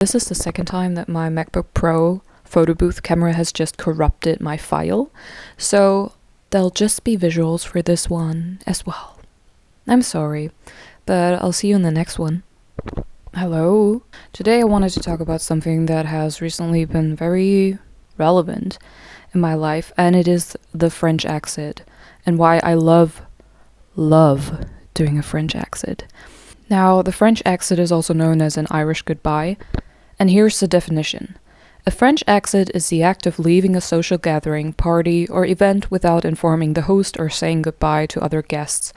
This is the second time that my MacBook Pro photo booth camera has just corrupted my file, so there'll just be visuals for this one as well. I'm sorry, but I'll see you in the next one. Hello! Today I wanted to talk about something that has recently been very relevant in my life, and it is the French accent, and why I love doing a French accent. Now, the French accent is also known as an Irish goodbye, and here's the definition. A French exit is the act of leaving a social gathering, party, or event without informing the host or saying goodbye to other guests.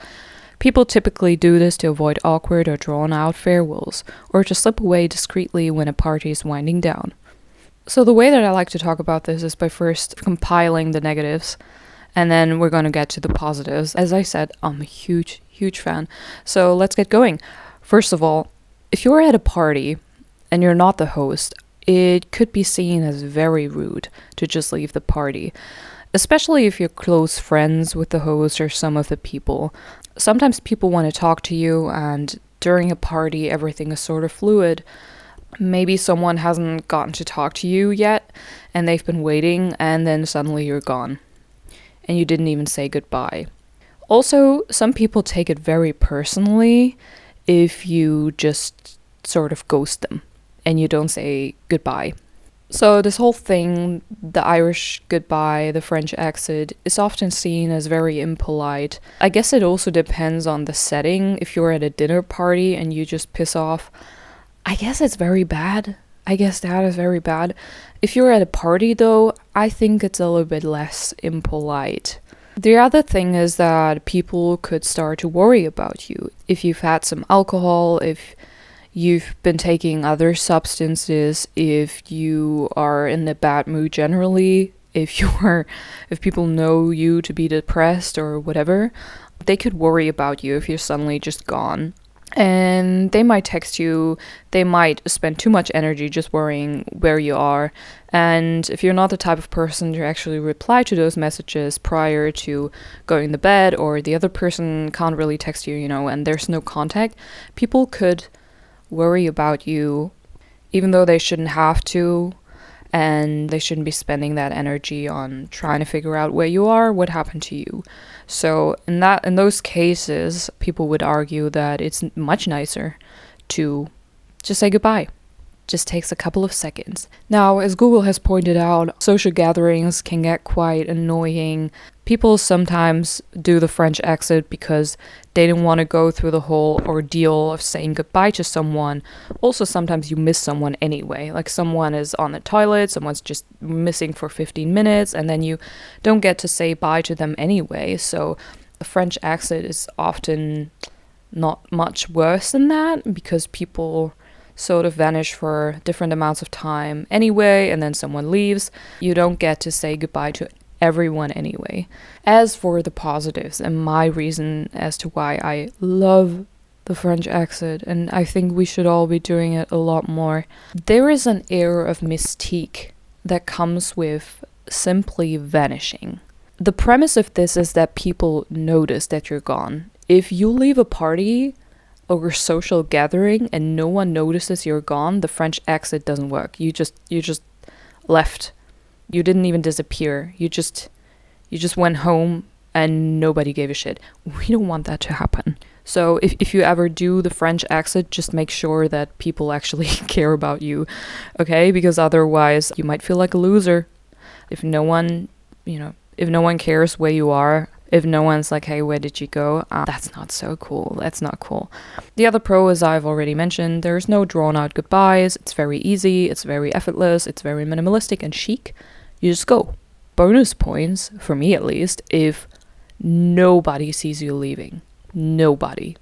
People typically do this to avoid awkward or drawn-out farewells, or to slip away discreetly when a party is winding down. So the way that I like to talk about this is by first compiling the negatives, and then we're going to get to the positives. As I said, I'm a huge fan. So let's get going. First of all, if you're at a party and you're not the host, it could be seen as very rude to just leave the party, especially if you're close friends with the host or some of the people. Sometimes people want to talk to you, and during a party, everything is sort of fluid. Maybe someone hasn't gotten to talk to you yet, and they've been waiting, and then suddenly you're gone, and you didn't even say goodbye. Also, some people take it very personally if you just sort of ghost them and you don't say goodbye. So this whole thing, the Irish goodbye, the French exit, is often seen as very impolite. I guess it also depends on the setting. If you're at a dinner party and you just piss off, I guess it's very bad. I guess that is very bad. If you're at a party though, I think it's a little bit less impolite. The other thing is that people could start to worry about you. If you've had some alcohol, if you've been taking other substances, if you are in a bad mood generally, if people know you to be depressed or whatever, they could worry about you if you're suddenly just gone. And they might text you, they might spend too much energy just worrying where you are. And if you're not the type of person to actually reply to those messages prior to going to bed, or the other person can't really text you, and there's no contact, people could worry about you even though they shouldn't have to, and they shouldn't be spending that energy on trying to figure out where you are, what happened to you. So in those cases, people would argue that it's much nicer to just say goodbye. Just takes a couple of seconds. Now, as Google has pointed out, social gatherings can get quite annoying. People sometimes do the French exit because they don't want to go through the whole ordeal of saying goodbye to someone. Also, sometimes you miss someone anyway. Like someone is on the toilet, someone's just missing for 15 minutes, and then you don't get to say bye to them anyway. So the French exit is often not much worse than that, because people sort of vanish for different amounts of time anyway, and then someone leaves. You don't get to say goodbye to everyone anyway. As for the positives and my reason as to why I love the French exit, and I think we should all be doing it a lot more, there is an air of mystique that comes with simply vanishing. The premise of this is that people notice that you're gone. If you leave a party or a social gathering and no one notices you're gone, the French exit doesn't work. You just left. You didn't even disappear. You just went home and nobody gave a shit. We don't want that to happen. So if you ever do the French exit, just make sure that people actually care about you, okay? Because otherwise you might feel like a loser. If no one cares where you are, if no one's like, hey, where did you go? That's not so cool. That's not cool. The other pro, as I've already mentioned, there's no drawn out goodbyes. It's very easy. It's very effortless. It's very minimalistic and chic. You just go. Bonus points, for me at least, if nobody sees you leaving. Nobody.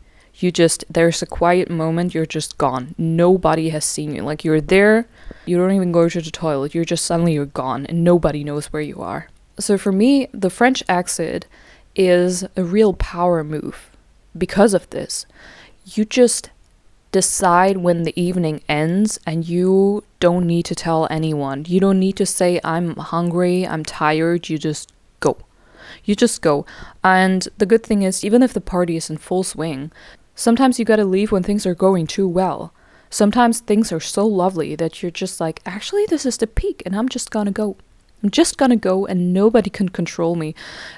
There's a quiet moment, you're just gone. Nobody has seen you. Like, you're there, you don't even go to the toilet. You're gone, and nobody knows where you are. So for me, the French exit is a real power move because of this. You just decide when the evening ends, and you don't need to tell anyone. You don't need to say, I'm hungry, I'm tired. You just go. And the good thing is, even if the party is in full swing, sometimes you gotta leave when things are going too well. Sometimes things are so lovely that you're just like, actually, this is the peak, and I'm just gonna go. I'm just gonna go, and nobody can control me.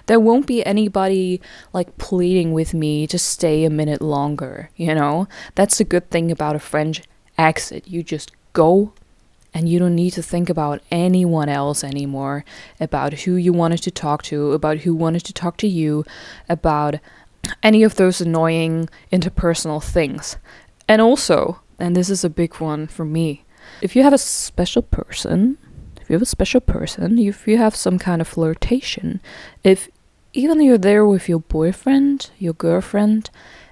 There won't be anybody like pleading with me to stay a minute longer, you know? That's the good thing about a French exit. You just go, and you don't need to think about anyone else anymore, about who you wanted to talk to, about who wanted to talk to you, about any of those annoying interpersonal things. And also, and this is a big one for me, if you have a special person, if you have some kind of flirtation, if even you're there with your boyfriend, your girlfriend,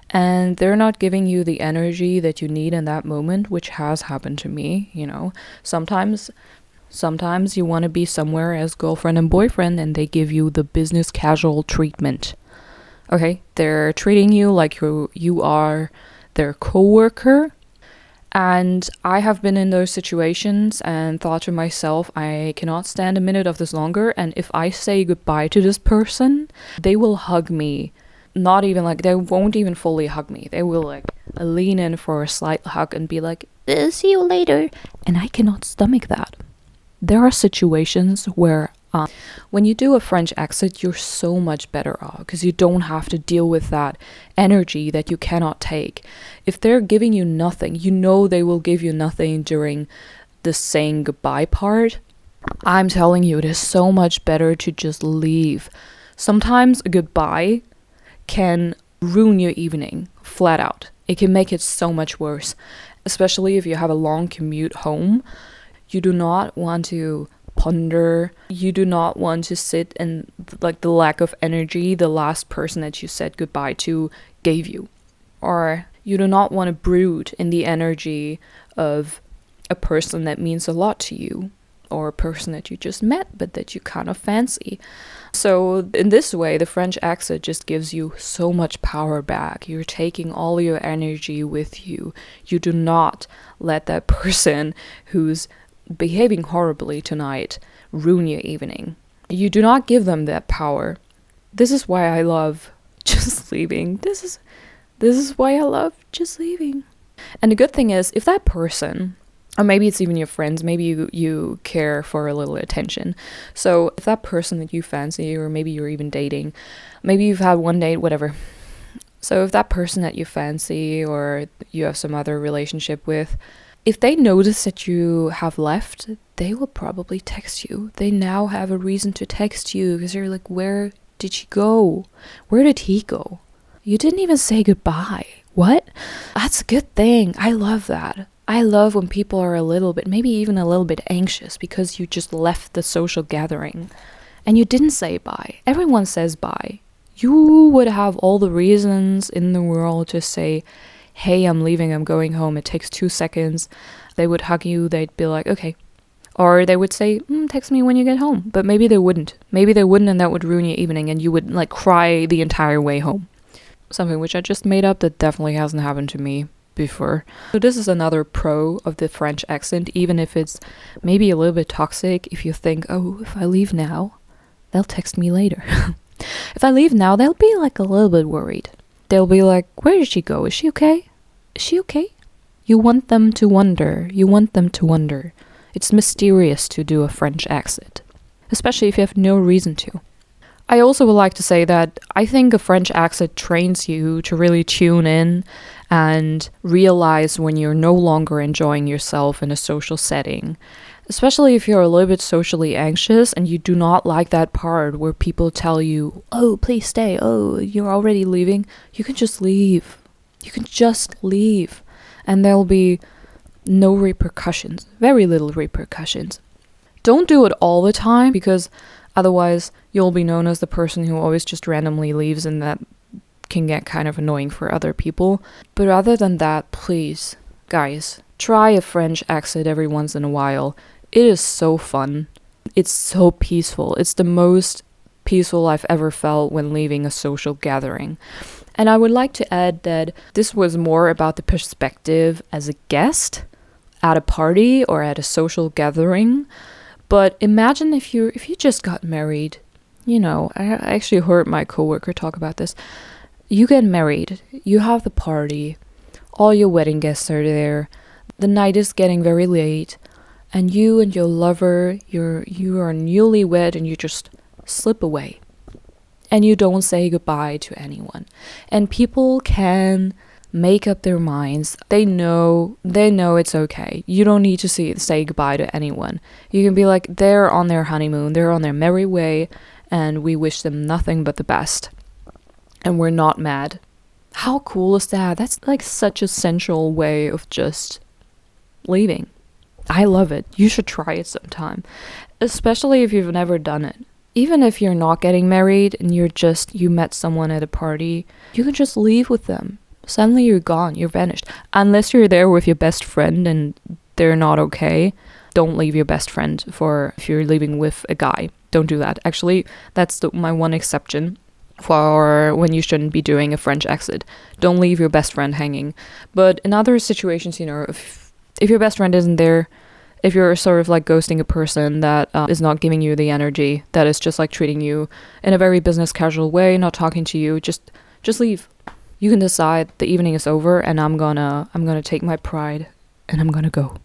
and they're not giving you the energy that you need in that moment, which has happened to me, you know, sometimes you want to be somewhere as girlfriend and boyfriend and they give you the business casual treatment. Okay, they're treating you like you are their coworker. And I have been in those situations and thought to myself, I cannot stand a minute of this longer. And if I say goodbye to this person, they will hug me. Not even like, they won't even fully hug me. They will like lean in for a slight hug and be like, see you later. And I cannot stomach that. There are situations where when you do a French exit, you're so much better off because you don't have to deal with that energy that you cannot take. If they're giving you nothing, you know they will give you nothing during the saying goodbye part. I'm telling you, it is so much better to just leave. Sometimes a goodbye can ruin your evening, flat out. It can make it so much worse, especially if you have a long commute home. You do not want to ponder. You do not want to sit and like the lack of energy the last person that you said goodbye to gave you. Or you do not want to brood in the energy of a person that means a lot to you, or a person that you just met but that you kind of fancy. So in this way, the French exit just gives you so much power back. You're taking all your energy with you. You do not let that person who's behaving horribly tonight ruin your evening. You do not give them that power. This is why I love just leaving. This is why I love just leaving. And the good thing is, if that person, or maybe it's even your friends, maybe you care for a little attention. So if that person that you fancy, or maybe you're even dating, maybe you've had one date, whatever. So if that person that you fancy or you have some other relationship with, if they notice that you have left, they will probably text you. They now have a reason to text you because they're like, where did she go? Where did he go? You didn't even say goodbye. What? That's a good thing. I love that. I love when people are a little bit, maybe even a little bit anxious because you just left the social gathering and you didn't say bye. Everyone says bye. You would have all the reasons in the world to say, hey, I'm leaving, I'm going home. It takes 2 seconds. They would hug you. They'd be like, okay. Or they would say, text me when you get home. But maybe they wouldn't. And that would ruin your evening and you would like cry the entire way home. Something which I just made up that definitely hasn't happened to me before. So this is another pro of the French accent, even if it's maybe a little bit toxic. If you think, oh, if I leave now, they'll text me later. If I leave now, they'll be like a little bit worried. They'll be like, where did she go? Is she okay? Is she okay? You want them to wonder. It's mysterious to do a French accent, especially if you have no reason to. I also would like to say that I think a French accent trains you to really tune in and realize when you're no longer enjoying yourself in a social setting. Especially if you're a little bit socially anxious and you do not like that part where people tell you, oh, please stay. Oh, you're already leaving. You can just leave. And there'll be no repercussions. Very little repercussions. Don't do it all the time because otherwise you'll be known as the person who always just randomly leaves, and that can get kind of annoying for other people. But other than that, please, guys, try a French accent every once in a while. It is so fun. It's so peaceful. It's the most peaceful I've ever felt when leaving a social gathering. And I would like to add that this was more about the perspective as a guest at a party or at a social gathering. But imagine if you just got married. You know, I actually heard my coworker talk about this. You get married, you have the party, all your wedding guests are there, The night is getting very late, and you and your lover, you are newlywed, and you just slip away. And you don't say goodbye to anyone. And people can make up their minds. They know it's okay. You don't need to say goodbye to anyone. You can be like, they're on their honeymoon, they're on their merry way, and we wish them nothing but the best. And we're not mad. How cool is that? That's like such a sensual way of just leaving. I love it. You should try it sometime, especially if you've never done it. Even if you're not getting married and you met someone at a party, you can just leave with them. Suddenly you're gone, you're vanished. Unless you're there with your best friend and they're not okay, don't leave your best friend if you're leaving with a guy. Don't do that. Actually, that's my one exception for when you shouldn't be doing a French exit. Don't leave your best friend hanging. But in other situations, if your best friend isn't there, if you're sort of like ghosting a person that is not giving you the energy, that is just like treating you in a very business casual way, not talking to you, just leave. You can decide the evening is over and I'm gonna take my pride and I'm gonna go.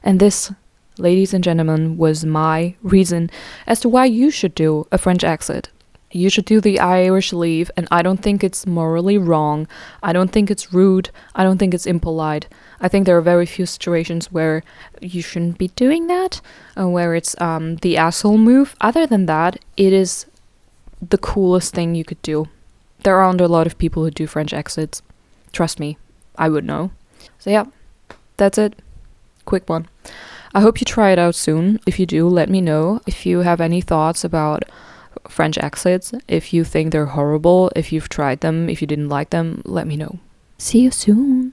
And this, ladies and gentlemen, was my reason as to why you should do a French exit. You should do the Irish leave, and I don't think it's morally wrong. I don't think it's rude. I don't think it's impolite. I think there are very few situations where you shouldn't be doing that, where it's the asshole move. Other than that, it is the coolest thing you could do. There aren't a lot of people who do French exits. Trust me, I would know. So yeah, that's it. Quick one. I hope you try it out soon. If you do, let me know. If you have any thoughts about French exits, if you think they're horrible, if you've tried them, if you didn't like them, let me know. See you soon.